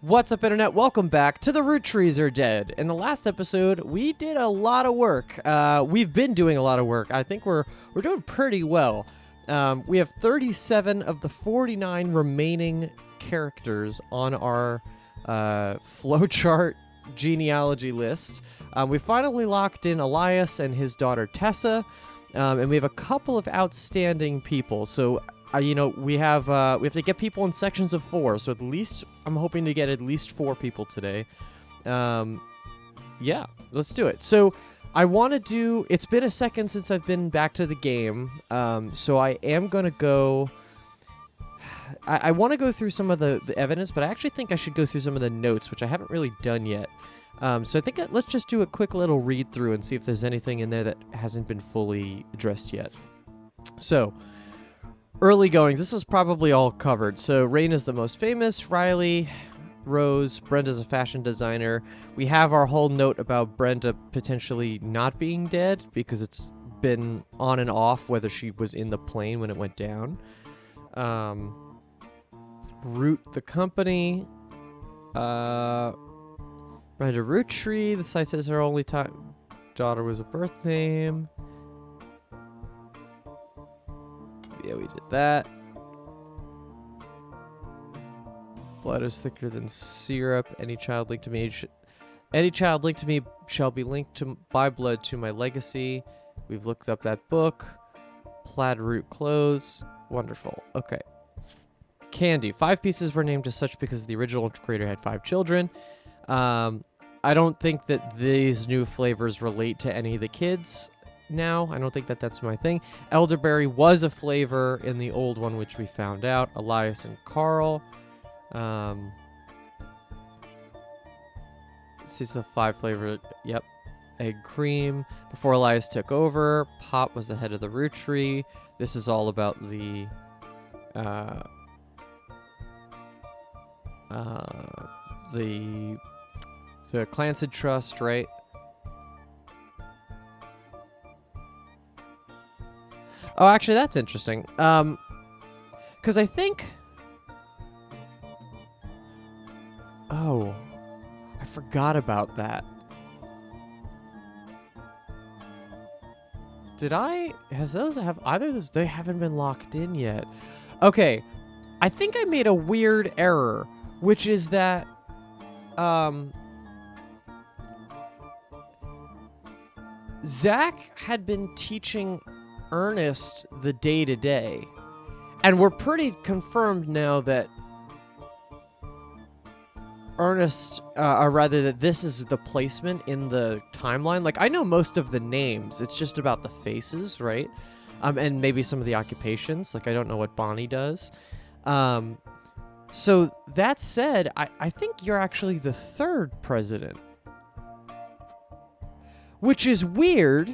What's up, Internet? Welcome back to the Roottrees Are Dead. In the last episode, we did a lot of work. We've been doing a lot of work. I think we're doing pretty well. We have 37 of the 49 remaining characters on our flowchart genealogy list. We finally locked in Elias and his daughter Tessa, and we have a couple of outstanding people. So, we have to get people in sections of 4. So at least I'm hoping to get at least 4 people today. Yeah, let's do it. So I want to do. It's been a second since I've been back to the game. So I am gonna go. I want to go through some of the evidence, but I actually think I should go through some of the notes, which I haven't really done yet. So I think let's just do a quick little read through and see if there's anything in there that hasn't been fully addressed yet. So. Early goings, this is probably all covered. So Rain is the most famous, Riley, Rose, Brenda's a fashion designer. We have our whole note about Brenda potentially not being dead because it's been on and off whether she was in the plane when it went down. Root the company. Brenda Roottree, the site says her only daughter was a birth name. Yeah, we did that. Blood is thicker than syrup. Any child linked to me shall be linked by blood to my legacy. We've looked up that book. Plaid root clothes. Wonderful. Okay. Candy. 5 pieces were named as such because the original creator had 5 children. I don't think that these new flavors relate to any of the kids. Now, I don't think that that's my thing. Elderberry was a flavor in the old one, which we found out. Elias and Carl. This is the 5 flavor. Yep. Egg cream. Before Elias took over, Pop was the head of the root tree. This is all about the Clancy Trust, right? Oh, actually, that's interesting. Because I think... Oh, I forgot about that. Did I... Have either of those... They haven't been locked in yet. Okay, I think I made a weird error, which is that... Zach had been teaching Ernest the day-to-day, and we're pretty confirmed now that Ernest, or rather that this is the placement in the timeline. Like, I know most of the names, it's just about the faces, right? And maybe some of the occupations, like I don't know what Bonnie does. So that said, I think you're actually the 3rd president, which is weird,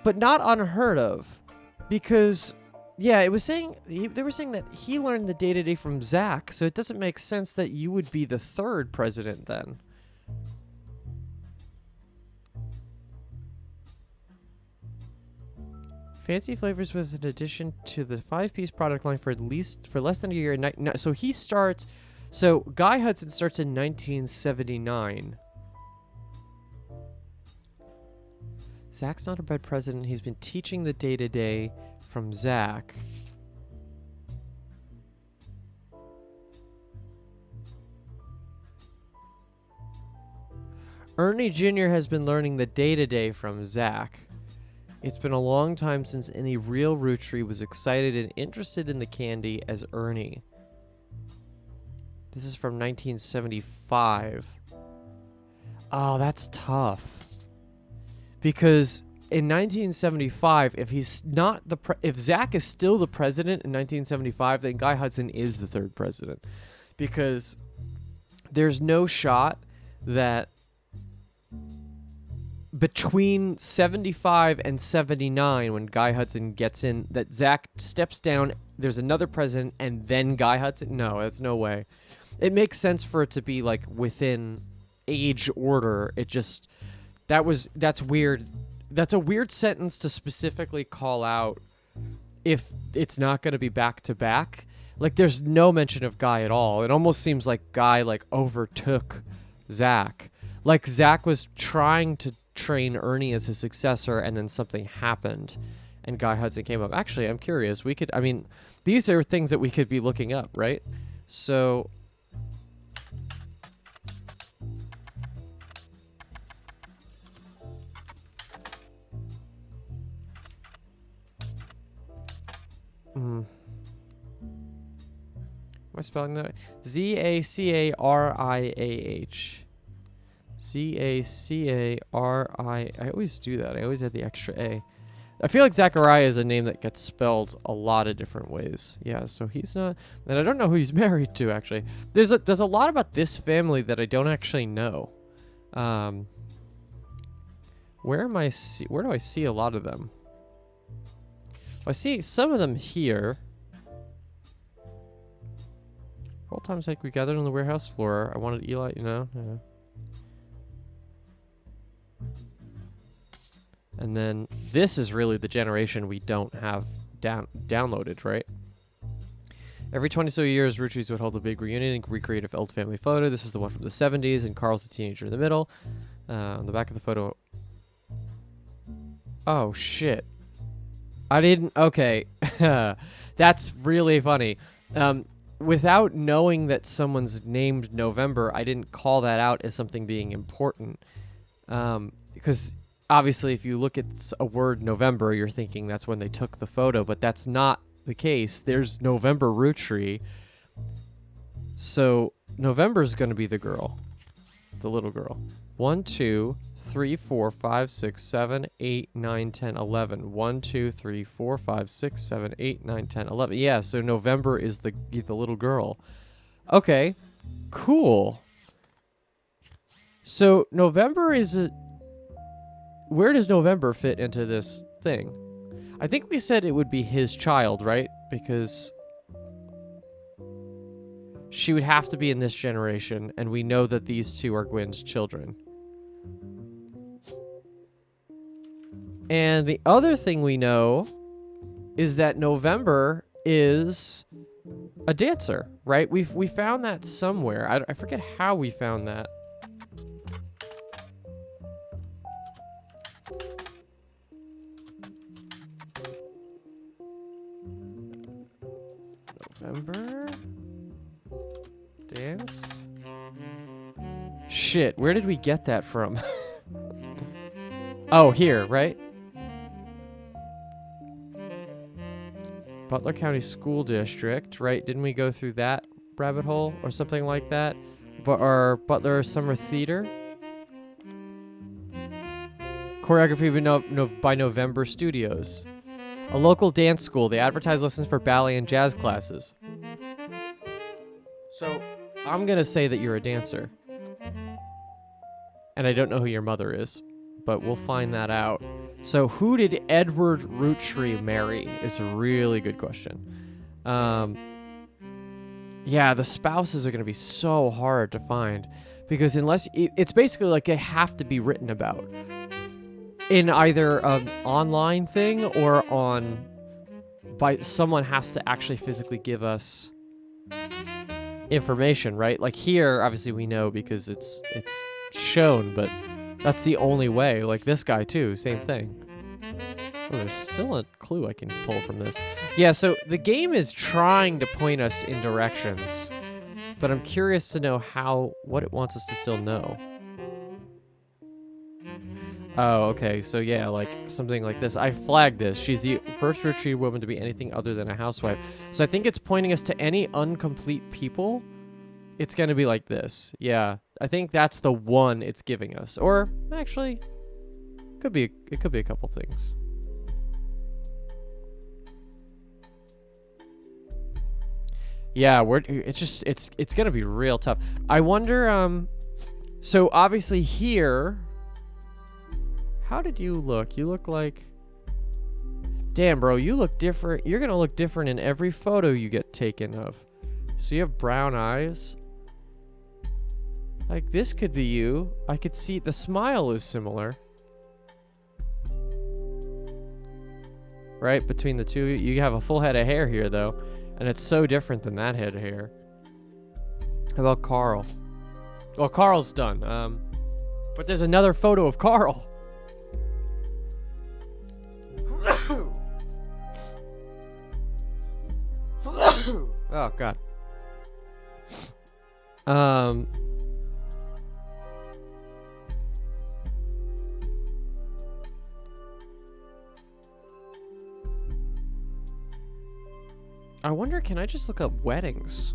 but not unheard of, because, yeah, it was saying they were saying that he learned the day-to-day from Zach, so it doesn't make sense that you would be the 3rd president then. Fancy Flavors was an addition to the 5-piece product line for less than a year. So he starts. So Guy Hudson starts in 1979. Zach's not a bad president. He's been teaching the day-to-day from Zach. Ernie Jr. has been learning the day-to-day from Zach. It's been a long time since any real Roottree was excited and interested in the candy as Ernie. This is from 1975. Oh, that's tough. Because in 1975, if Zach is still the president in 1975, then Guy Hudson is the 3rd president, because there's no shot that between 75 and 79, when Guy Hudson gets in, that Zach steps down, there's another president, and then Guy Hudson. No, that's no way. It makes sense for it to be like within age order. It just. That's weird. That's a weird sentence to specifically call out if it's not going to be back to back. Like, there's no mention of Guy at all. It almost seems like Guy, like, overtook Zach. Like, Zach was trying to train Ernie as his successor, and then something happened, and Guy Hudson came up. Actually, I'm curious. I mean, these are things that we could be looking up, right? So... Am I spelling that? Z-A-C-A-R-I-A-H. Z-A-C-A-R-I... I always do that. I always add the extra A. I feel like Zachariah is a name that gets spelled a lot of different ways. Yeah, so he's not... And I don't know who he's married to, actually. There's a lot about this family that I don't actually know. Where do I see a lot of them? I see some of them here. All times like we gathered on the warehouse floor. I wanted Eli, you know. Yeah. And then this is really the generation we don't have downloaded, right? Every 20 so years, Roottrees would hold a big reunion and recreate an old family photo. This is the one from the 70s, and Carl's the teenager in the middle. On the back of the photo... Oh, shit. I didn't... Okay. That's really funny. Without knowing that someone's named November, I didn't call that out as something being important. Because obviously if you look at a word November, you're thinking that's when they took the photo, but that's not the case. There's November Roottree. So November's going to be the girl. The little girl. 1, 2, 3, 4, 5, 6, 7, 8, 9, 10, 11. 1, 2, 3, 4, 5, 6, 7, 8, 9, 10, 11. Yeah, so November is the little girl. Okay, cool. So November is a... Where does November fit into this thing? I think we said it would be his child, right? Because she would have to be in this generation, and we know that these two are Gwen's children. And the other thing we know is that November is a dancer, right? We found that somewhere. I forget how we found that. November dance. Shit, where did we get that from? Oh, here, right? Butler County School District, right? Didn't we go through that rabbit hole or something like that? Or Butler Summer Theater? Choreography by November Studios. A local dance school. They advertise lessons for ballet and jazz classes. So, I'm going to say that you're a dancer. And I don't know who your mother is, but we'll find that out. So who did Edward Roottree marry? It's a really good question. Yeah, the spouses are going to be so hard to find. Because unless... It's basically like they have to be written about. In either an online thing or on... Someone has to actually physically give us information, right? Like here, obviously we know because it's shown, but... That's the only way. Like this guy, too. Same thing. Oh, there's still a clue I can pull from this. Yeah, so the game is trying to point us in directions. But I'm curious to know what it wants us to still know. Oh, okay. So yeah, like something like this. I flagged this. She's the first Roottrees woman to be anything other than a housewife. So I think it's pointing us to any incomplete people. It's going to be like this. Yeah. I think that's the one it's giving us. Or actually, it could be a couple things. Yeah, it's going to be real tough. I wonder so obviously here, how did you look? You look like... Damn, bro, you look different. You're going to look different in every photo you get taken of. So you have brown eyes. Like, this could be you. I could see the smile is similar. Right? Between the two. You have a full head of hair here, though. And it's so different than that head here. How about Carl? Well, Carl's done. But there's another photo of Carl. Oh, God. I wonder, can I just look up weddings?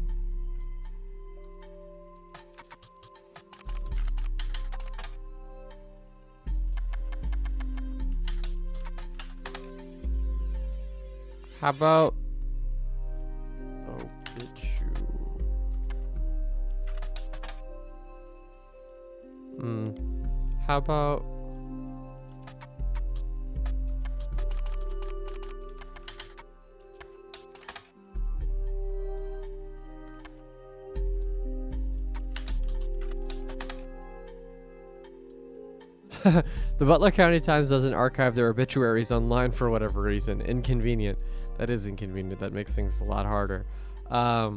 How about... Oh, bitch. How about... The Butler County Times doesn't archive their obituaries online for whatever reason. Inconvenient. That is inconvenient. That makes things a lot harder. I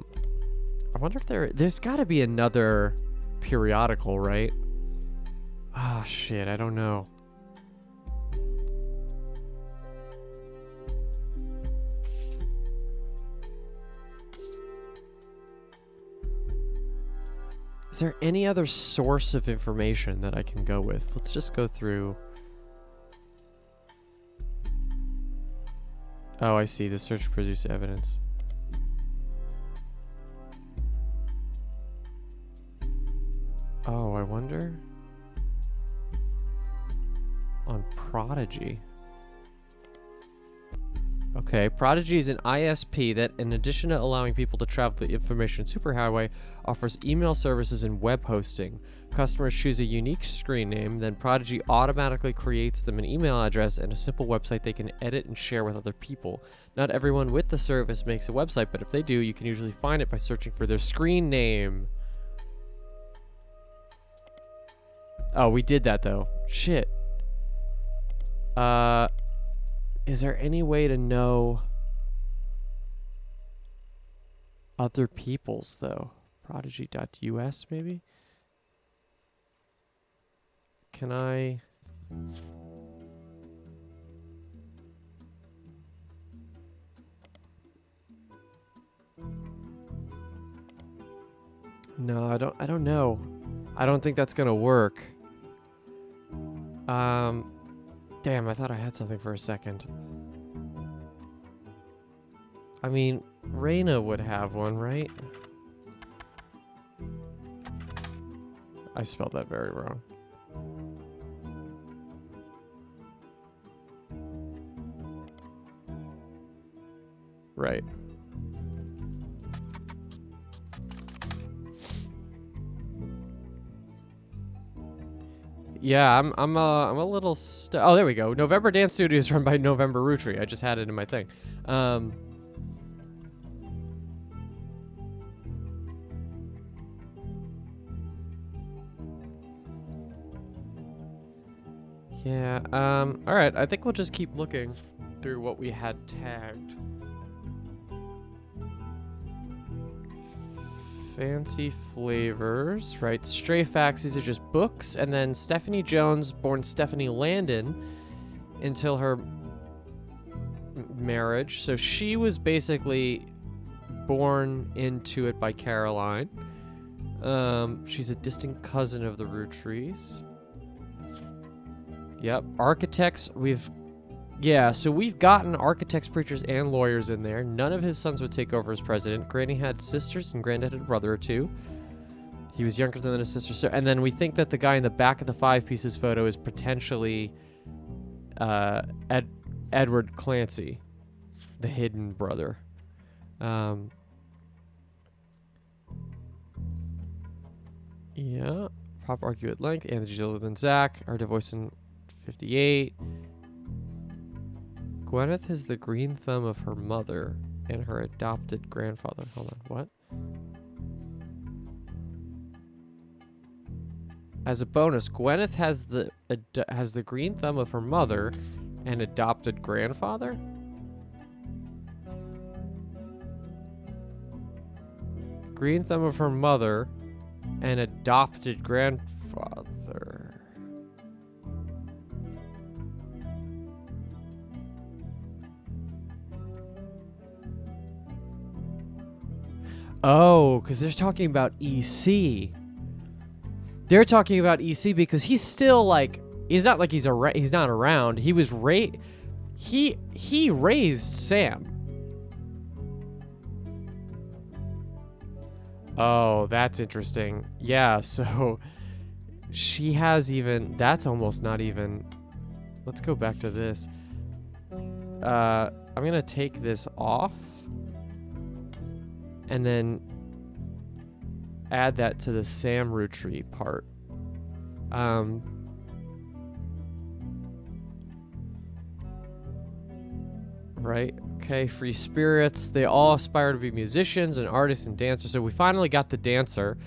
wonder if there's got to be another periodical, right? Ah, shit. I don't know. Is there any other source of information that I can go with? Let's just go through. Oh, I see. The search produced evidence. Oh, I wonder. On Prodigy. Okay, Prodigy is an ISP that, in addition to allowing people to travel the information superhighway, offers email services and web hosting. Customers choose a unique screen name, then Prodigy automatically creates them an email address and a simple website they can edit and share with other people. Not everyone with the service makes a website, but if they do, you can usually find it by searching for their screen name. Oh, we did that though. Shit. Is there any way to know other people's though? Prodigy.us maybe? Can I... No, I don't know. I don't think that's gonna work. Damn, I thought I had something for a second. I mean, Reyna would have one, right? I spelled that very wrong. Right. Yeah, I'm a little oh, there we go. November Dance Studio is run by November Roottrees. I just had it in my thing. Yeah, all right. I think we'll just keep looking through what we had tagged. Fancy flavors, right? Stray facts, these are just books. And then Stephanie Jones, born Stephanie Landon, until her marriage. So she was basically born into it by Caroline. She's a distant cousin of the Roottrees. Yep. Architects, so we've gotten architects, preachers, and lawyers in there. None of his sons would take over as president. Granny had sisters, and Granddad had a brother or two. He was younger than his sister. So, and then we think that the guy in the back of the Five Pieces photo is potentially Edward Clancy, the hidden brother. Yeah. Pop argue at length. Anthony's older than Zach. Are divorced in 58. Gwyneth has the green thumb of her mother and her adopted grandfather. Hold on, what? As a bonus, Gwyneth has the green thumb of her mother and adopted grandfather? green thumb of her mother, and adopted grandfather. Oh, because they're talking about EC. They're talking about EC because he's still like, he's not like he's not around. He was he raised Sam. Oh, that's interesting. Yeah, so she has even, that's almost not even, let's go back to this. I'm going to take this off and then add that to the Sam Rootree part. Right, okay, free spirits. They all aspire to be musicians and artists and dancers. So we finally got the dancer.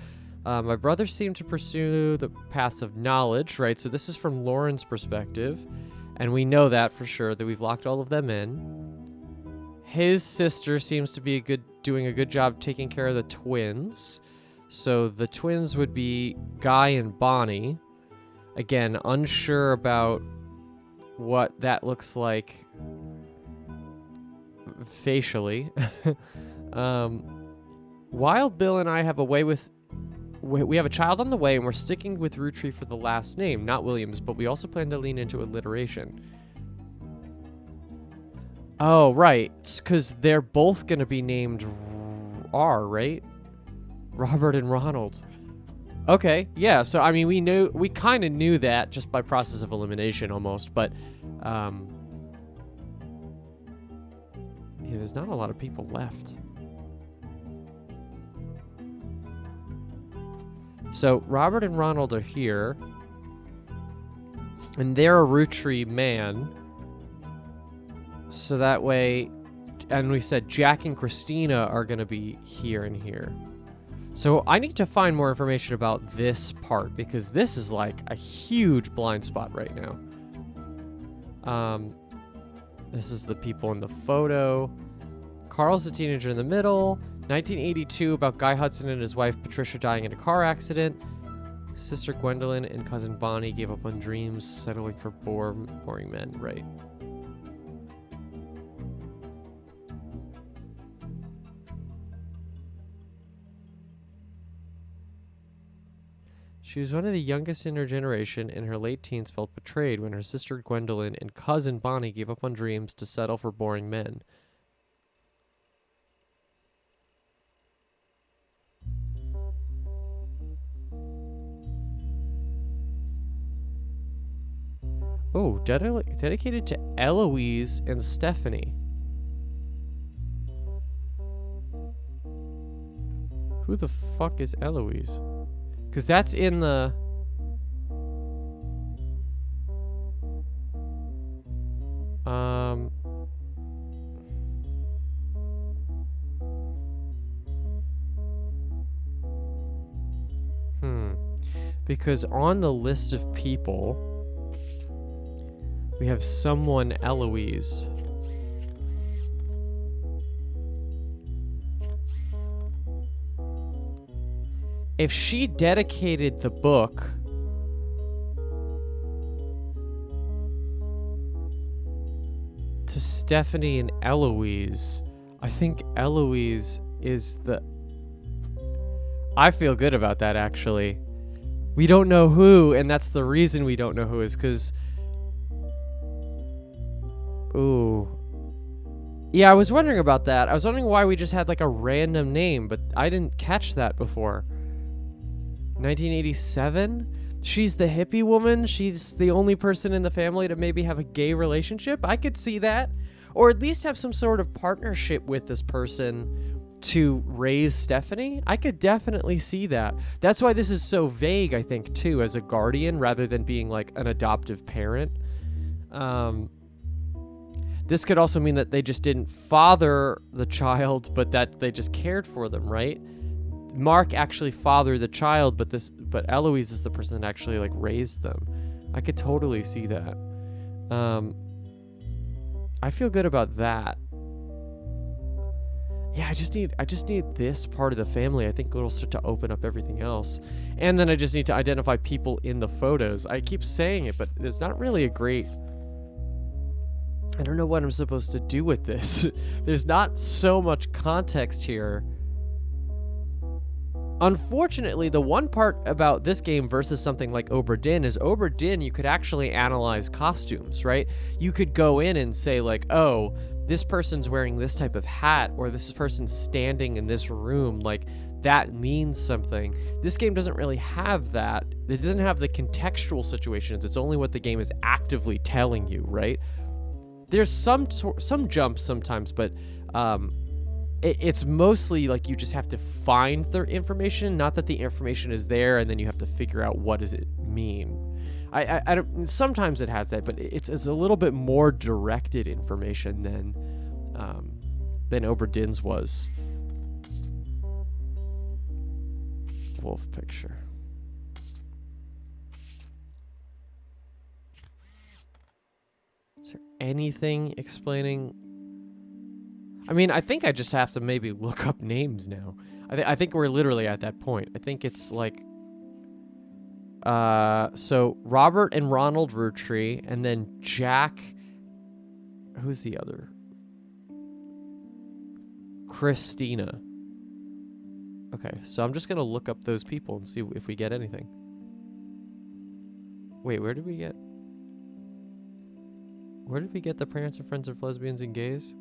My brother seemed to pursue the paths of knowledge, right? So this is from Lauren's perspective. And we know that for sure, that we've locked all of them in. His sister seems to be doing a good job taking care of the twins. So the twins would be Guy and Bonnie. Again, unsure about what that looks like facially. Wild Bill and I have a way with... We have a child on the way, and we're sticking with Rootree for the last name, not Williams, but we also plan to lean into alliteration. Oh, right. Because they're both going to be named R, right? Robert and Ronald. Okay, yeah. So, I mean, we kind of knew that just by process of elimination almost, but... yeah, there's not a lot of people left. So Robert and Ronald are here, and they're a Rootree man. So that way, and we said Jack and Christina are going to be here and here. So I need to find more information about this part, because this is like a huge blind spot right now. This is the people in the photo. Carl's the teenager in the middle. 1982, about Guy Hudson and his wife Patricia dying in a car accident. Sister Gwendolyn and cousin Bonnie gave up on dreams, settling for boring men. Right. She was one of the youngest in her generation. In her late teens, felt betrayed when her sister Gwendolyn and cousin Bonnie gave up on dreams to settle for boring men. Oh, dedicated to Eloise and Stephanie. Who the fuck is Eloise? Because that's in the... Because on the list of people... we have someone Eloise. If she dedicated the book to Stephanie and Eloise, I think Eloise is the... I feel good about that, actually. We don't know who, and that's the reason we don't know who, is because... Ooh. Yeah, I was wondering about that. I was wondering why we just had like a random name, but I didn't catch that before. 1987? She's the hippie woman? She's the only person in the family to maybe have a gay relationship? I could see that. Or at least have some sort of partnership with this person to raise Stephanie. I could definitely see that. That's why this is so vague, I think, too, as a guardian rather than being like an adoptive parent. This could also mean that they just didn't father the child, but that they just cared for them, right? Mark actually fathered the child, but Eloise is the person that actually like raised them. I could totally see that. I feel good about that. Yeah, I just need this part of the family. I think it'll start to open up everything else. And then I just need to identify people in the photos. I keep saying it, but there's not really a great... I don't know what I'm supposed to do with this. There's not so much context here. Unfortunately, the one part about this game versus something like Obra Dinn is Obra Dinn, you could actually analyze costumes, right? You could go in and say like, oh, this person's wearing this type of hat, or this person's standing in this room, like that means something. This game doesn't really have that. It doesn't have the contextual situations. It's only what the game is actively telling you, right? There's some jumps sometimes, but it's mostly like you just have to find the information, not that the information is there and then you have to figure out what does it mean. I don't, sometimes it has that, but it's a little bit more directed information than Obra Dinn's was. Wolf picture. Is there anything explaining? I mean, I think I just have to maybe look up names now. I think we're literally at that point. I think it's like, so Robert and Ronald Roottrees, and then Jack, who's the other? Christina. Okay, so I'm just gonna look up those people and see if we get anything. Wait, where did we get the parents and friends of lesbians and gays?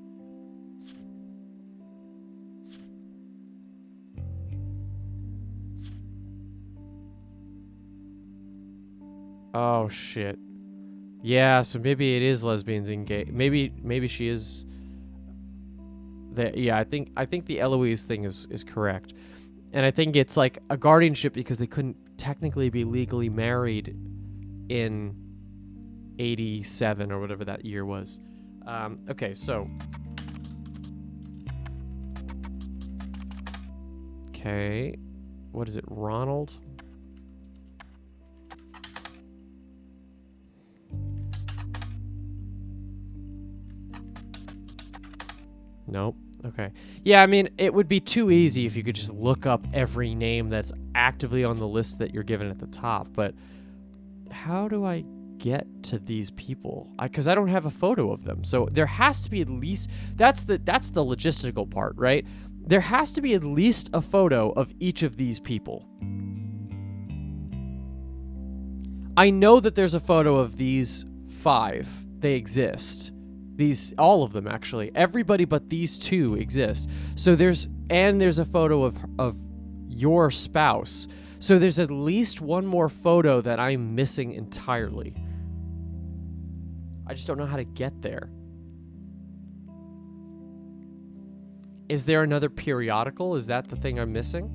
Oh shit. Yeah, so maybe it is lesbians and gay. Maybe she is. Yeah, I think the Eloise thing is correct, and I think it's like a guardianship because they couldn't technically be legally married in 87 or whatever that year was. Okay, so. Okay, what is it, Ronald? Nope. Okay. Yeah, I mean, it would be too easy if you could just look up every name that's actively on the list that you're given at the top, but how do I get to these people? Because I don't have a photo of them. So there has to be at least, that's the logistical part, right? There has to be at least a photo of each of these people. I know that there's a photo of these 5. They exist. All of them actually, everybody but these 2 exist. So there's a photo of your spouse. So there's at least one more photo that I'm missing entirely. I just don't know how to get there. Is there another periodical? Is that the thing I'm missing?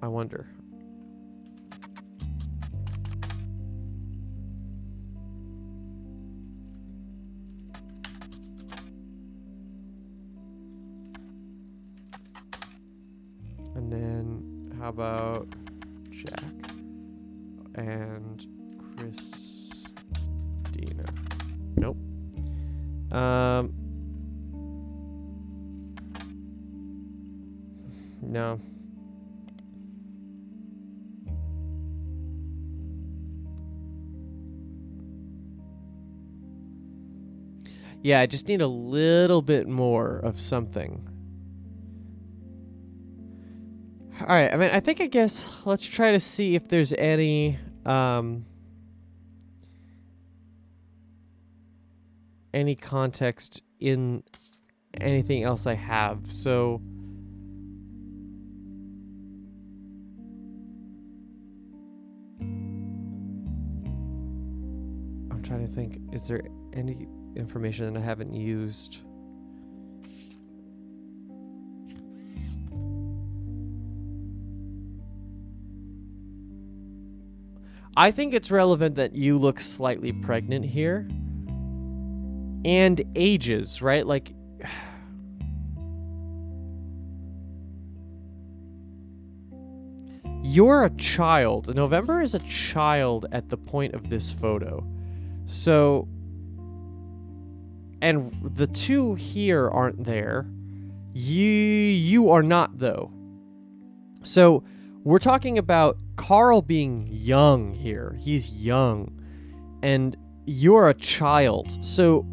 I wonder. And then, how about Jack and Christina? Nope. No. Yeah, I just need a little bit more of something. All right, I mean, I guess let's try to see if there's any context in anything else I have. So I'm trying to think, is there any information that I haven't used? I think it's relevant that you look slightly pregnant here. And ages, right? Like, you're a child. November is a child at the point of this photo. So And the two here aren't there. You are not, though. So we're talking about Carl being young here. He's young. And you're a child. So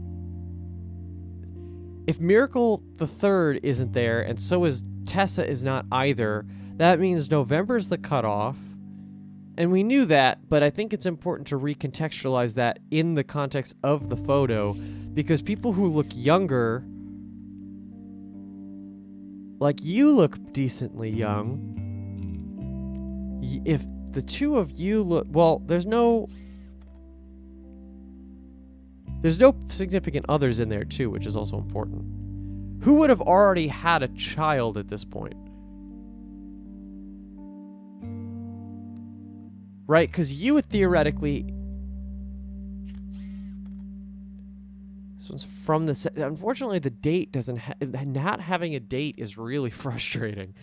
if Miracle the Third isn't there, and so is Tessa is not either, that means November's the cutoff. And we knew that, but I think it's important to recontextualize that in the context of the photo, because people who look younger, like you look decently young. If the two of you look, well, there's no significant others in there too, which is also important. Who would have already had a child at this point? Right, because you would theoretically... This one's from the... Unfortunately, the date doesn't... Not having a date is really frustrating.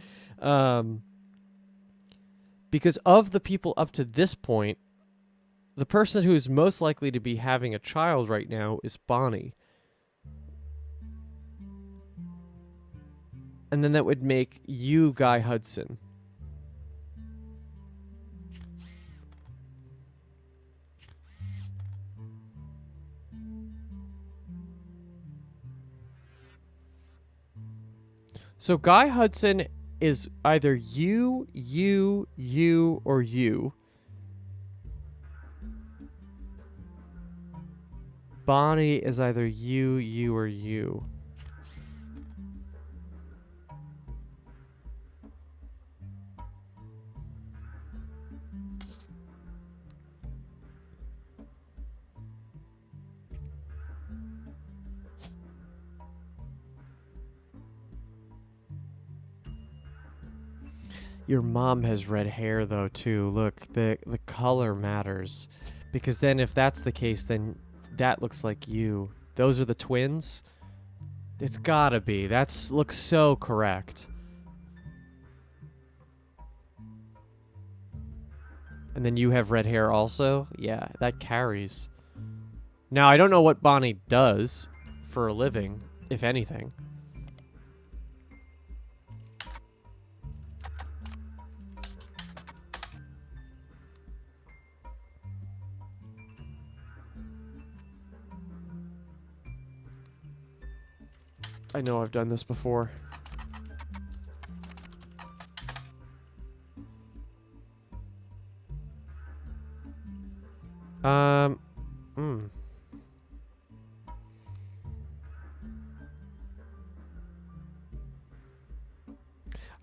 Because of the people up to this point, the person who is most likely to be having a child right now is Bonnie. And then that would make you Guy Hudson. So Guy Hudson is either you, or you. Bonnie is either you, or you. Your mom has red hair, though, too. Look, the color matters. Because then if that's the case, then that looks like you. Those are the twins? It's gotta be. Looks so correct. And then you have red hair also? Yeah, that carries. Now, I don't know what Bonnie does for a living, if anything. I know I've done this before. I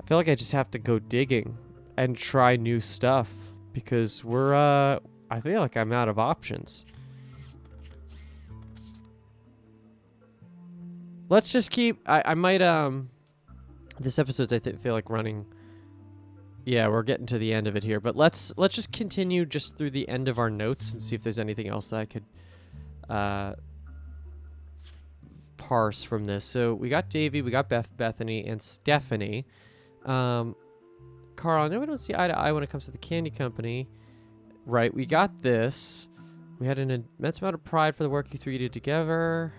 feel like I just have to go digging and try new stuff because I feel like I'm out of options. Let's just keep... I might, this episode's, feel like running... Yeah, we're getting to the end of it here. But let's just continue just through the end of our notes and see if there's anything else that I could, parse from this. So, we got Davey, we got Bethany, and Stephanie. Carl, I know we don't see eye to eye when it comes to the candy company. Right, we got this. We had an immense amount of pride for the work you three did together.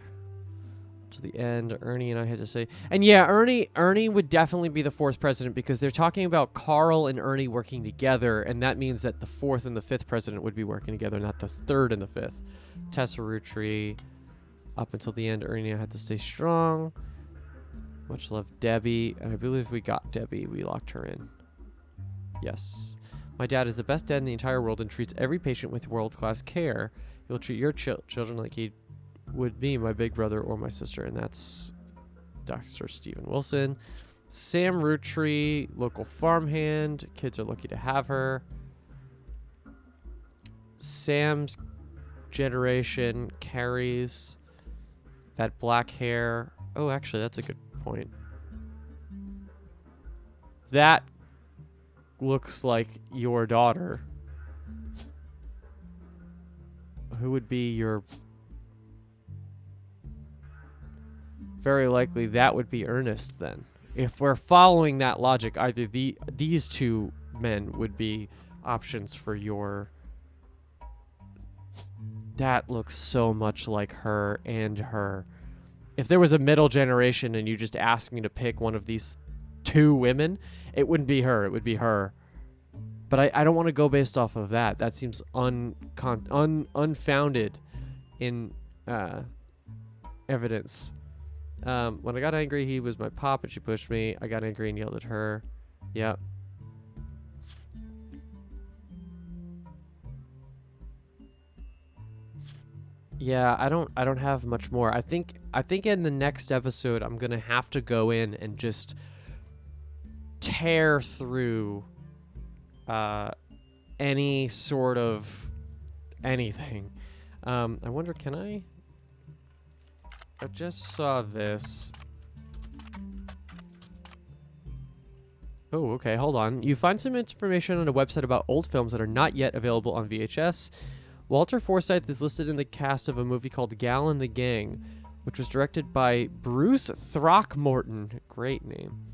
To the end, Ernie and I had to say, and yeah, Ernie would definitely be the fourth president because they're talking about Carl and Ernie working together, and that means that the fourth and the fifth president would be working together, not the third and the fifth. Tessa Roottrees, up until the end, Ernie and I had to stay strong. Much love, Debbie, and I believe we got Debbie. We locked her in. Yes. My dad is the best dad in the entire world and treats every patient with world-class care. He'll treat your children like he would be my big brother or my sister, and that's Dr. Stephen Wilson. Sam Roottrees, local farmhand. Kids are lucky to have her. Sam's generation carries that black hair. Oh, actually, that's a good point. That looks like your daughter. Who would be your... Very likely that would be Ernest then. If we're following that logic, either these two men would be options for your... That looks so much like her and her. If there was a middle generation and you just asked me to pick one of these two women, it wouldn't be her. It would be her. But I don't want to go based off of that. That seems unfounded in evidence. When I got angry, he was my pop and she pushed me. I got angry and yelled at her. Yep. Yeah, I don't have much more. I think in the next episode I'm gonna have to go in and just tear through any sort of anything. I wonder, can I just saw this. Oh, okay, hold on. You find some information on a website about old films that are not yet available on VHS. Walter Forsythe is listed in the cast of a movie called Gal and the Gang, which was directed by Bruce Throckmorton. Great name.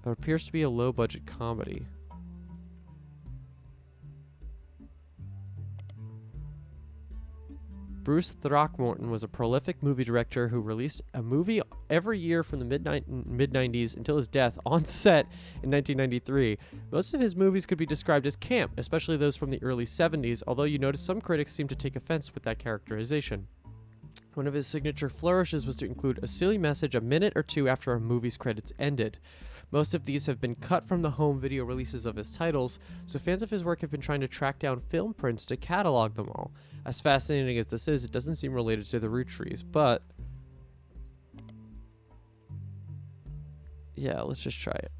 It appears to be a low-budget comedy. Bruce Throckmorton was a prolific movie director who released a movie every year from the mid-90s until his death on set in 1993. Most of his movies could be described as camp, especially those from the early 70s, although you notice some critics seem to take offense with that characterization. One of his signature flourishes was to include a silly message a minute or two after a movie's credits ended. Most of these have been cut from the home video releases of his titles, so fans of his work have been trying to track down film prints to catalog them all. As fascinating as this is, it doesn't seem related to the Roottrees, but yeah, let's just try it.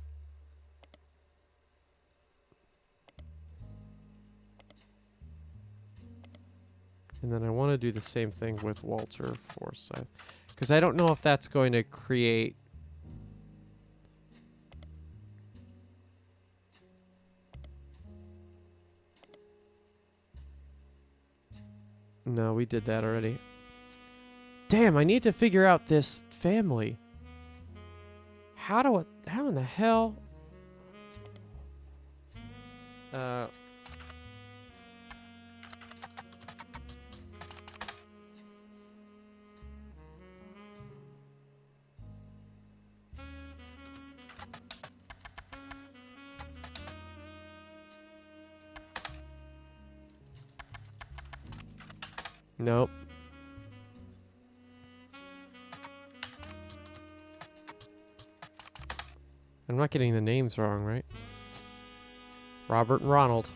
And then I want to do the same thing with Walter Forsythe, because I don't know if that's going to create... No, we did that already. Damn, I need to figure out this family. How in the hell? Nope. I'm not getting the names wrong, right? Robert and Ronald.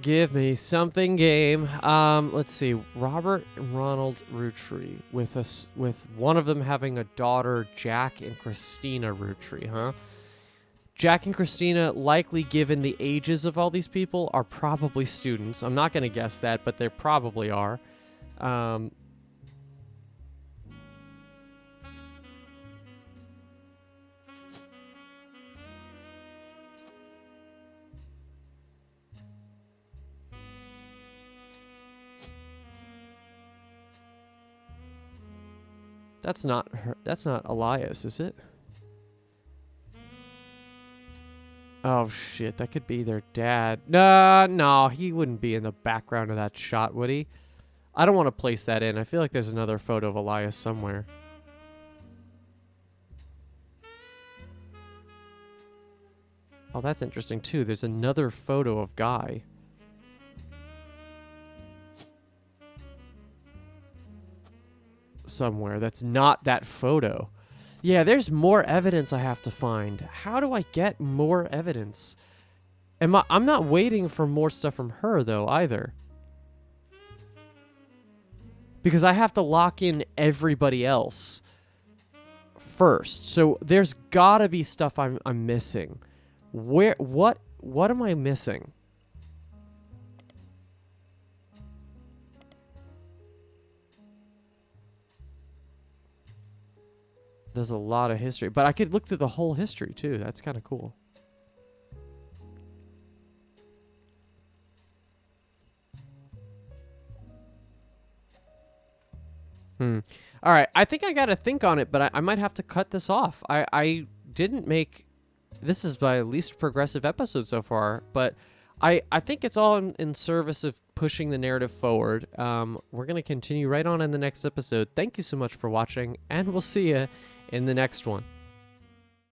Give me something, game. Let's see. Robert and Ronald Roottree with one of them having a daughter, Jack and Christina Roottree, huh? Jack and Christina, likely given the ages of all these people, are probably students. I'm not going to guess that, but they probably are. That's not her. That's not Elias, is it? Oh, shit. That could be their dad. No, he wouldn't be in the background of that shot, would he? I don't want to place that in. I feel like there's another photo of Elias somewhere. Oh, that's interesting, too. There's another photo of Guy. Somewhere. That's not that photo. Yeah, there's more evidence I have to find. How do I get more evidence? I'm not waiting for more stuff from her, though, either. Because I have to lock in everybody else first. So there's gotta be stuff I'm missing. What am I missing? There's a lot of history, but I could look through the whole history too. That's kind of cool. All right, I think I got to think on it, but I might have to cut this off. I didn't make... This is my least progressive episode so far, but I think it's all in service of pushing the narrative forward. We're going to continue right on in the next episode. Thank you so much for watching, and we'll see you in the next one.